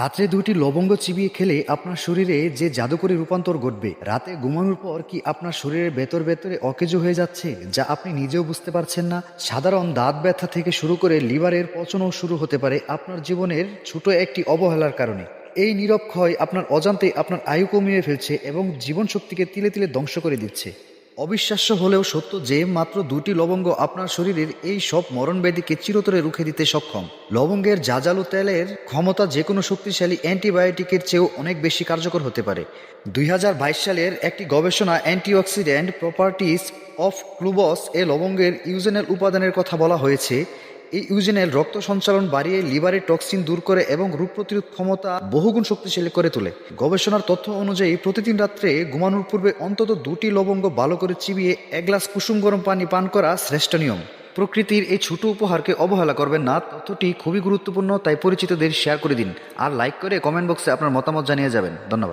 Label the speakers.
Speaker 1: রাত্রে 2টি লবঙ্গ চিবিয়ে খেলে আপনার শরীরে যে জাদুকরী রূপান্তর ঘটবে, রাতে ঘুমানোর পর কি আপনার শরীরের ভেতরে ভেতরে অকেজো হয়ে যাচ্ছে যা আপনি নিজেও বুঝতে পারছেন না? সাধারণ দাঁত ব্যথা থেকে শুরু করে লিভারের পচনও শুরু হতে পারে আপনার জীবনের ছোট একটি অবহেলার কারণে। এই নীরব ক্ষয় আপনার অজান্তেই আপনার আয়ু কমিয়ে ফেলছে এবং জীবন শক্তিকে তিলে তিলে ধ্বংস করে দিচ্ছে। অবিশ্বাস্য হলেও সত্য যে মাত্র 2টি লবঙ্গ আপনার শরীরের এই সব মরণব্যাধিকে চিরতরে রুখে দিতে সক্ষম। লবঙ্গের জাজালো তেলের ক্ষমতা যে কোনো শক্তিশালী অ্যান্টিবায়োটিকের চেয়েও অনেক বেশি কার্যকর হতে পারে। 2022 সালের একটি গবেষণা অ্যান্টিঅক্সিডেন্ট প্রপার্টিজ অফ ক্লুবস এ লবঙ্গের ইউজেনাল উপাদানের কথা বলা হয়েছে। এই ইউজেনাল রক্ত সঞ্চালন বাড়িয়ে লিভারের টক্সিন দূর করে এবং রোগ প্রতিরোধ ক্ষমতা বহুগুণ শক্তিশালী করে তোলে। গবেষণার তথ্য অনুযায়ী প্রতিদিন রাত্রে ঘুমানোর পূর্বে অন্তত 2টি লবঙ্গ ভালো করে চিবিয়ে 1 গ্লাস কুসুম গরম পানি পান করা শ্রেষ্ঠ নিয়ম। প্রকৃতির এই ছোট উপহারকে অবহেলা করবেন না। তথ্যটি খুবই গুরুত্বপূর্ণ, তাই পরিচিতদের শেয়ার করে দিন আর লাইক করে কমেন্ট বক্সে আপনার মতামত জানিয়ে যাবেন। ধন্যবাদ।